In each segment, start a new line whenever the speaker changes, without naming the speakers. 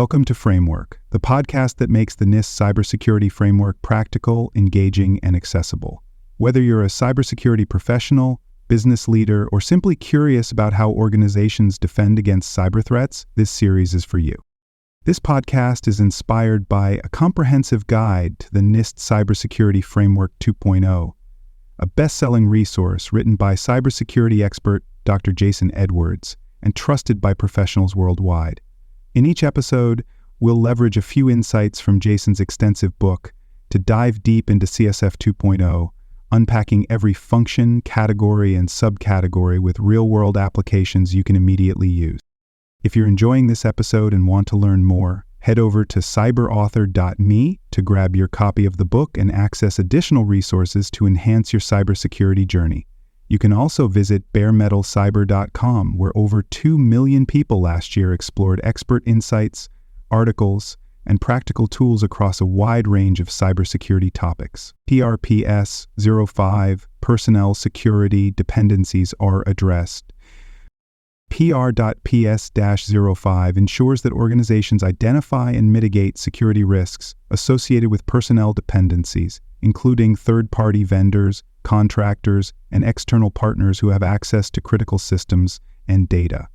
Welcome to Framework, the podcast that makes the NIST cybersecurity framework practical, engaging, and accessible. Whether you're a cybersecurity professional, business leader, or simply curious about how organizations defend against cyber threats, this series is for you. This podcast is inspired by a comprehensive guide to the NIST Cybersecurity Framework 2.0, a best-selling resource written by cybersecurity expert Dr. Jason Edwards and trusted by professionals worldwide. In each episode, we'll leverage a few insights from Jason's extensive book to dive deep into CSF 2.0, unpacking every function, category, and subcategory with real-world applications you can immediately use. If you're enjoying this episode and want to learn more, head over to cyberauthor.me to grab your copy of the book and access additional resources to enhance your cybersecurity journey. You can also visit baremetalcyber.com, where over 2 million people last year explored expert insights, articles, and practical tools across a wide range of cybersecurity topics. PR.PS-05 personnel security dependencies are addressed. PR.PS-05 ensures that organizations identify and mitigate security risks associated with personnel dependencies, including third-party vendors, contractors, and external partners who have access to critical systems and data.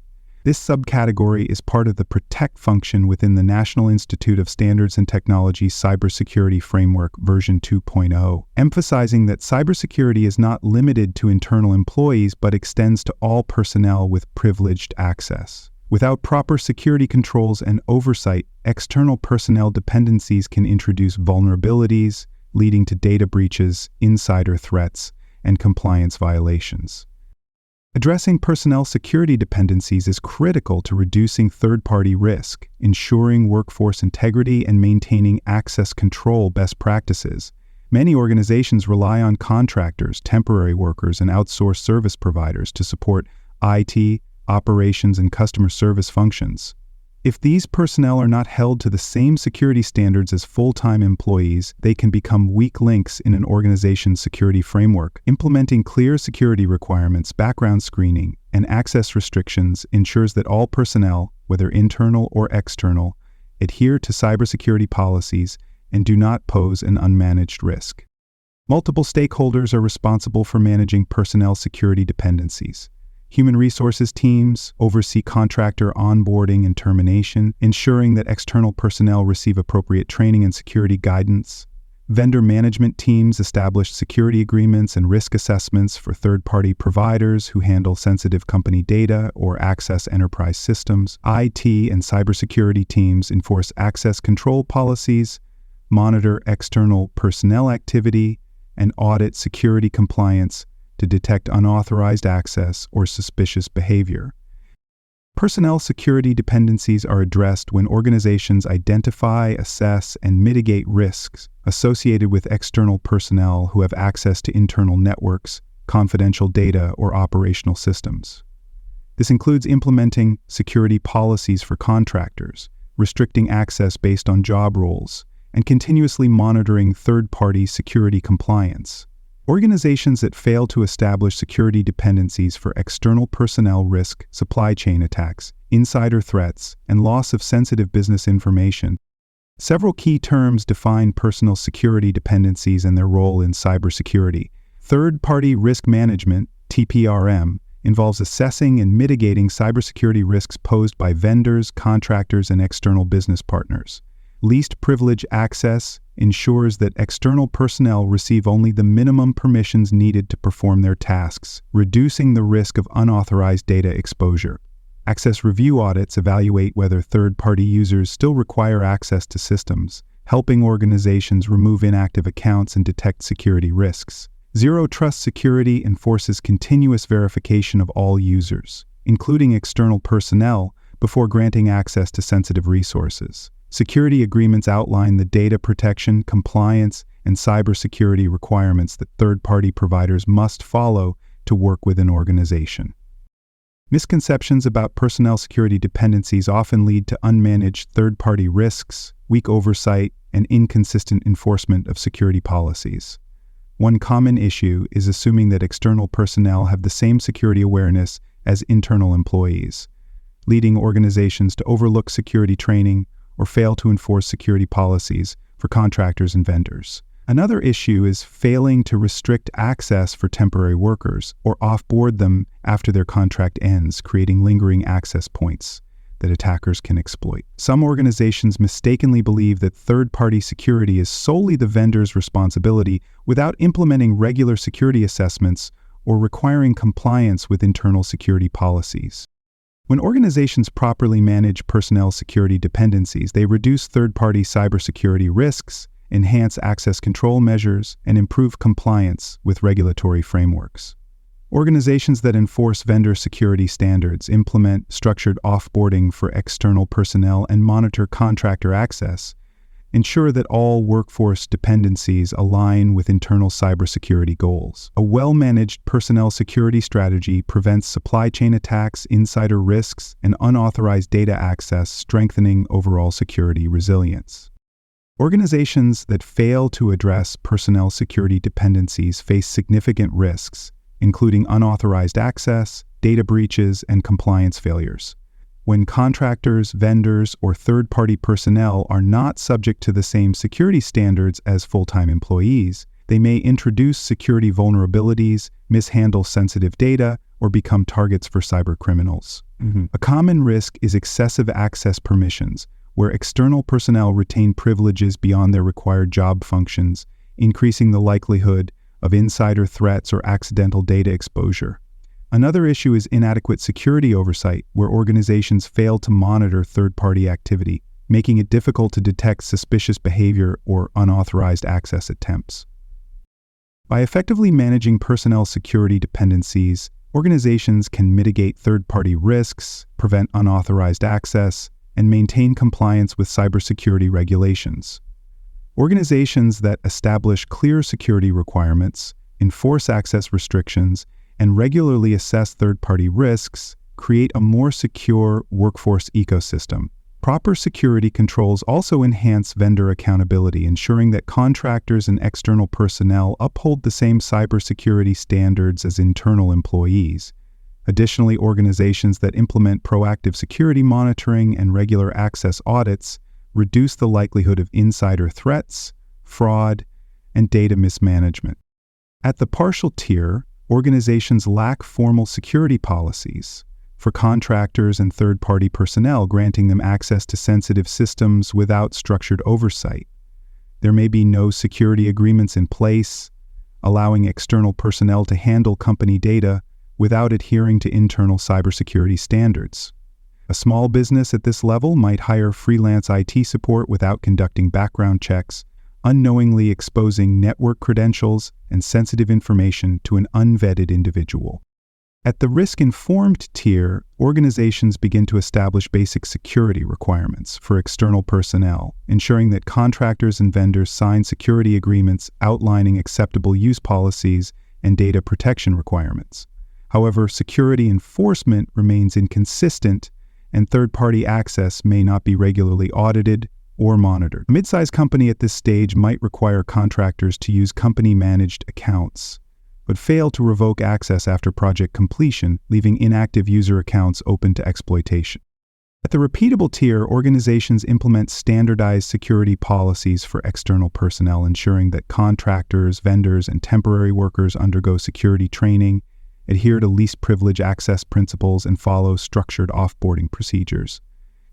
This subcategory is part of the Protect function within the National Institute of Standards and Technology Cybersecurity Framework version 2.0, emphasizing that cybersecurity is not limited to internal employees but extends to all personnel with privileged access. Without proper security controls and oversight, external personnel dependencies can introduce vulnerabilities, leading to data breaches, insider threats, and compliance violations. Addressing personnel security dependencies is critical to reducing third-party risk, ensuring workforce integrity, and maintaining access control best practices. Many organizations rely on contractors, temporary workers, and outsourced service providers to support IT, operations, and customer service functions. If these personnel are not held to the same security standards as full-time employees, they can become weak links in an organization's security framework. Implementing clear security requirements, background screening, and access restrictions ensures that all personnel, whether internal or external, adhere to cybersecurity policies and do not pose an unmanaged risk. Multiple stakeholders are responsible for managing personnel security dependencies. Human resources teams oversee contractor onboarding and termination, ensuring that external personnel receive appropriate training and security guidance. Vendor management teams establish security agreements and risk assessments for third-party providers who handle sensitive company data or access enterprise systems. IT and cybersecurity teams enforce access control policies, monitor external personnel activity, and audit security compliance to detect unauthorized access or suspicious behavior. Personnel security dependencies are addressed when organizations identify, assess, and mitigate risks associated with external personnel who have access to internal networks, confidential data, or operational systems. This includes implementing security policies for contractors, restricting access based on job roles, and continuously monitoring third-party security compliance. Organizations that fail to establish security dependencies for external personnel risk supply chain attacks, insider threats, and loss of sensitive business information. Several key terms define personal security dependencies and their role in cybersecurity. Third-party risk management, TPRM, involves assessing and mitigating cybersecurity risks posed by vendors, contractors, and external business partners. Least privilege access ensures that external personnel receive only the minimum permissions needed to perform their tasks, reducing the risk of unauthorized data exposure. Access review audits evaluate whether third-party users still require access to systems, helping organizations remove inactive accounts and detect security risks. Zero Trust Security enforces continuous verification of all users, including external personnel, before granting access to sensitive resources. Security agreements outline the data protection, compliance, and cybersecurity requirements that third-party providers must follow to work with an organization. Misconceptions about personnel security dependencies often lead to unmanaged third-party risks, weak oversight, and inconsistent enforcement of security policies. One common issue is assuming that external personnel have the same security awareness as internal employees, leading organizations to overlook security training or fail to enforce security policies for contractors and vendors. Another issue is failing to restrict access for temporary workers or offboard them after their contract ends, creating lingering access points that attackers can exploit. Some organizations mistakenly believe that third-party security is solely the vendor's responsibility without implementing regular security assessments or requiring compliance with internal security policies. When organizations properly manage personnel security dependencies, they reduce third-party cybersecurity risks, enhance access control measures, and improve compliance with regulatory frameworks. Organizations that enforce vendor security standards, implement structured offboarding for external personnel, and monitor contractor access ensure that all workforce dependencies align with internal cybersecurity goals. A well-managed personnel security strategy prevents supply chain attacks, insider risks, and unauthorized data access, strengthening overall security resilience. Organizations that fail to address personnel security dependencies face significant risks, including unauthorized access, data breaches, and compliance failures. When contractors, vendors, or third-party personnel are not subject to the same security standards as full-time employees, they may introduce security vulnerabilities, mishandle sensitive data, or become targets for cybercriminals. A common risk is excessive access permissions, where external personnel retain privileges beyond their required job functions, increasing the likelihood of insider threats or accidental data exposure. Another issue is inadequate security oversight, where organizations fail to monitor third-party activity, making it difficult to detect suspicious behavior or unauthorized access attempts. By effectively managing personnel security dependencies, organizations can mitigate third-party risks, prevent unauthorized access, and maintain compliance with cybersecurity regulations. Organizations that establish clear security requirements, enforce access restrictions, and regularly assess third-party risks create a more secure workforce ecosystem. Proper security controls also enhance vendor accountability, ensuring that contractors and external personnel uphold the same cybersecurity standards as internal employees. Additionally, organizations that implement proactive security monitoring and regular access audits reduce the likelihood of insider threats, fraud, and data mismanagement. At the partial tier, organizations lack formal security policies for contractors and third-party personnel, granting them access to sensitive systems without structured oversight. There may be no security agreements in place, allowing external personnel to handle company data without adhering to internal cybersecurity standards. A small business at this level might hire freelance IT support without conducting background checks, unknowingly exposing network credentials and sensitive information to an unvetted individual. At the risk-informed tier, organizations begin to establish basic security requirements for external personnel, ensuring that contractors and vendors sign security agreements outlining acceptable use policies and data protection requirements. However, security enforcement remains inconsistent, and third-party access may not be regularly audited or monitored. A mid-sized company at this stage might require contractors to use company-managed accounts, but fail to revoke access after project completion, leaving inactive user accounts open to exploitation. At the repeatable tier, organizations implement standardized security policies for external personnel, ensuring that contractors, vendors, and temporary workers undergo security training, adhere to least privilege access principles, and follow structured offboarding procedures.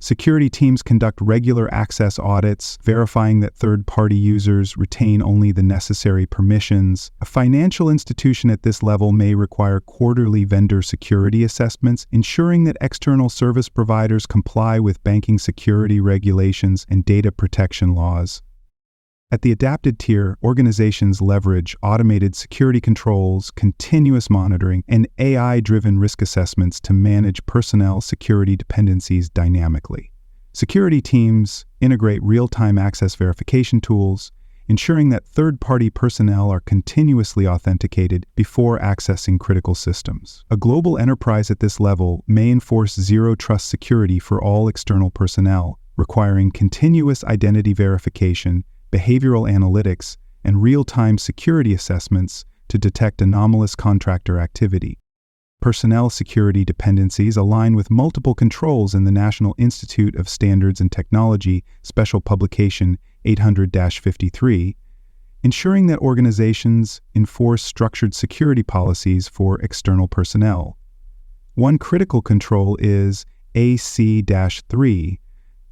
Security teams conduct regular access audits, verifying that third-party users retain only the necessary permissions. A financial institution at this level may require quarterly vendor security assessments, ensuring that external service providers comply with banking security regulations and data protection laws. At the adapted tier, organizations leverage automated security controls, continuous monitoring, and AI-driven risk assessments to manage personnel security dependencies dynamically. Security teams integrate real-time access verification tools, ensuring that third-party personnel are continuously authenticated before accessing critical systems. A global enterprise at this level may enforce zero-trust security for all external personnel, requiring continuous identity verification, behavioral analytics, and real-time security assessments to detect anomalous contractor activity. Personnel security dependencies align with multiple controls in the National Institute of Standards and Technology Special Publication 800-53, ensuring that organizations enforce structured security policies for external personnel. One critical control is AC-3,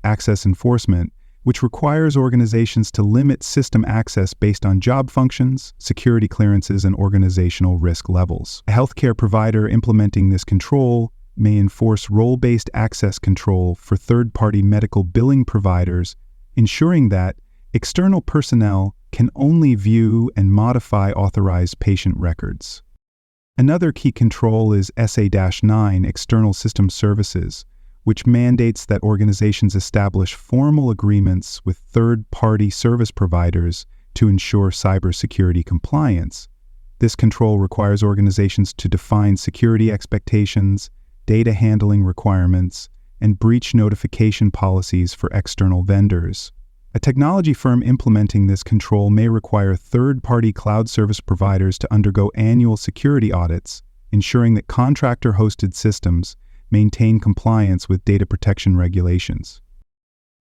access enforcement, which requires organizations to limit system access based on job functions, security clearances, and organizational risk levels. A healthcare provider implementing this control may enforce role-based access control for third-party medical billing providers, ensuring that external personnel can only view and modify authorized patient records. Another key control is SA-9, external system services, which mandates that organizations establish formal agreements with third-party service providers to ensure cybersecurity compliance. This control requires organizations to define security expectations, data handling requirements, and breach notification policies for external vendors. A technology firm implementing this control may require third-party cloud service providers to undergo annual security audits, ensuring that contractor-hosted systems maintain compliance with data protection regulations.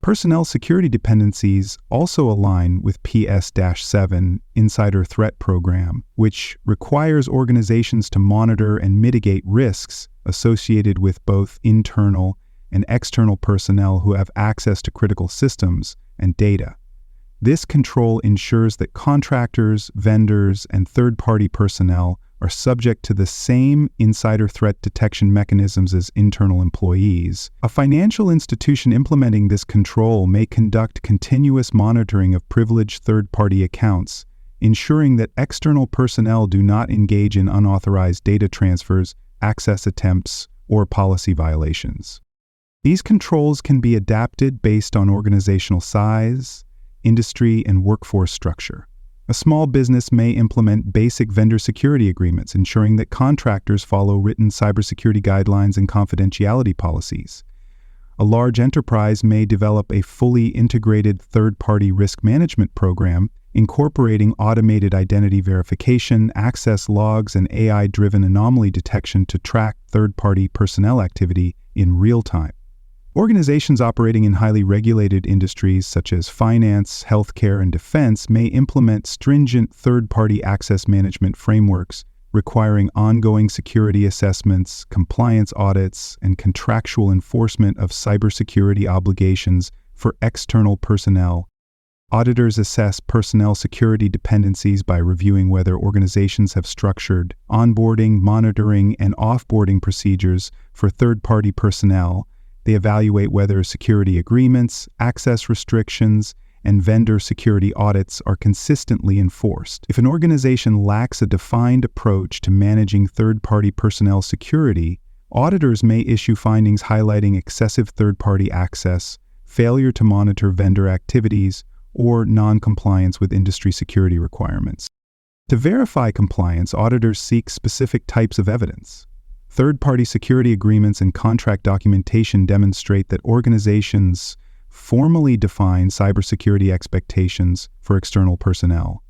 Personnel security dependencies also align with PS.07 Insider Threat Program, which requires organizations to monitor and mitigate risks associated with both internal and external personnel who have access to critical systems and data. This control ensures that contractors, vendors, and third-party personnel are subject to the same insider threat detection mechanisms as internal employees. A financial institution implementing this control may conduct continuous monitoring of privileged third-party accounts, ensuring that external personnel do not engage in unauthorized data transfers, access attempts, or policy violations. These controls can be adapted based on organizational size, industry, and workforce structure. A small business may implement basic vendor security agreements, ensuring that contractors follow written cybersecurity guidelines and confidentiality policies. A large enterprise may develop a fully integrated third-party risk management program, incorporating automated identity verification, access logs, and AI-driven anomaly detection to track third-party personnel activity in real time. Organizations operating in highly regulated industries such as finance, healthcare, and defense may implement stringent third-party access management frameworks, requiring ongoing security assessments, compliance audits, and contractual enforcement of cybersecurity obligations for external personnel. Auditors assess personnel security dependencies by reviewing whether organizations have structured onboarding, monitoring, and offboarding procedures for third-party personnel. They evaluate whether security agreements, access restrictions, and vendor security audits are consistently enforced. If an organization lacks a defined approach to managing third-party personnel security, auditors may issue findings highlighting excessive third-party access, failure to monitor vendor activities, or non-compliance with industry security requirements. To verify compliance, auditors seek specific types of evidence. Third-party security agreements and contract documentation demonstrate that organizations formally define cybersecurity expectations for external personnel.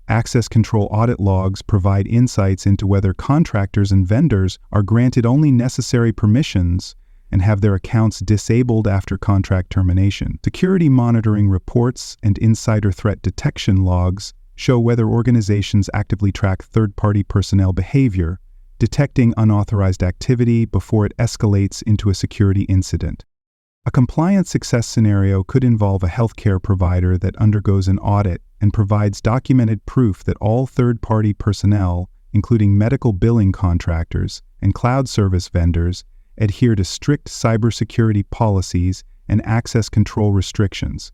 Access control audit logs provide insights into whether contractors and vendors are granted only necessary permissions and have their accounts disabled after contract termination. Security monitoring reports and insider threat detection logs show whether organizations actively track third-party personnel behavior, detecting unauthorized activity before it escalates into a security incident. A compliance success scenario could involve a healthcare provider that undergoes an audit and provides documented proof that all third-party personnel, including medical billing contractors and cloud service vendors, adhere to strict cybersecurity policies and access control restrictions.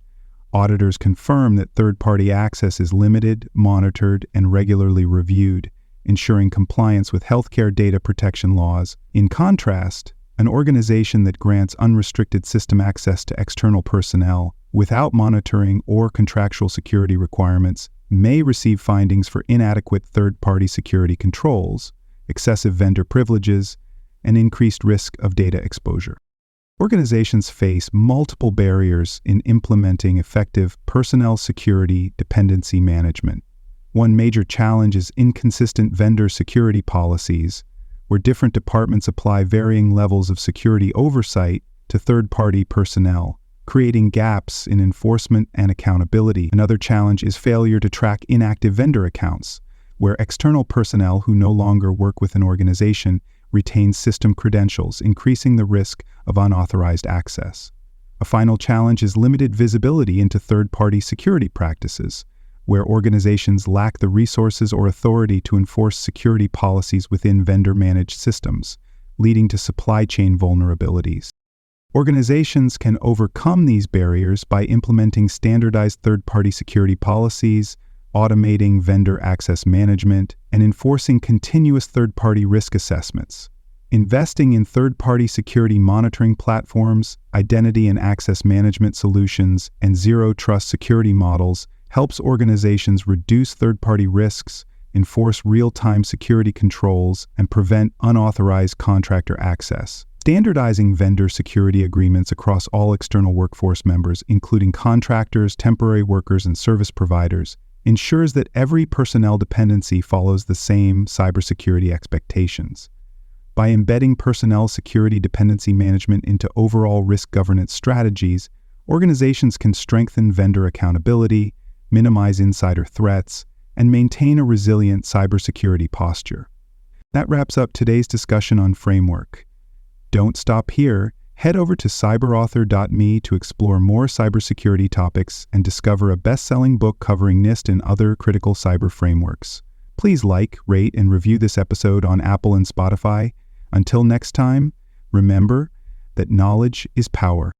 Auditors confirm that third-party access is limited, monitored, and regularly reviewed, ensuring compliance with healthcare data protection laws. In contrast, an organization that grants unrestricted system access to external personnel without monitoring or contractual security requirements may receive findings for inadequate third-party security controls, excessive vendor privileges, and increased risk of data exposure. Organizations face multiple barriers in implementing effective personnel security dependency management. One major challenge is inconsistent vendor security policies, where different departments apply varying levels of security oversight to third-party personnel, creating gaps in enforcement and accountability. Another challenge is failure to track inactive vendor accounts, where external personnel who no longer work with an organization retain system credentials, increasing the risk of unauthorized access. A final challenge is limited visibility into third-party security practices, where organizations lack the resources or authority to enforce security policies within vendor-managed systems, leading to supply chain vulnerabilities. Organizations can overcome these barriers by implementing standardized third-party security policies, automating vendor access management, and enforcing continuous third-party risk assessments. Investing in third-party security monitoring platforms, identity and access management solutions, and zero-trust security models helps organizations reduce third-party risks, enforce real-time security controls, and prevent unauthorized contractor access. Standardizing vendor security agreements across all external workforce members, including contractors, temporary workers, and service providers, ensures that every personnel dependency follows the same cybersecurity expectations. By embedding personnel security dependency management into overall risk governance strategies, organizations can strengthen vendor accountability, minimize insider threats, and maintain a resilient cybersecurity posture. That wraps up today's discussion on Framework. Don't stop here. Head over to cyberauthor.me to explore more cybersecurity topics and discover a best-selling book covering NIST and other critical cyber frameworks. Please like, rate, and review this episode on Apple and Spotify. Until next time, remember that knowledge is power.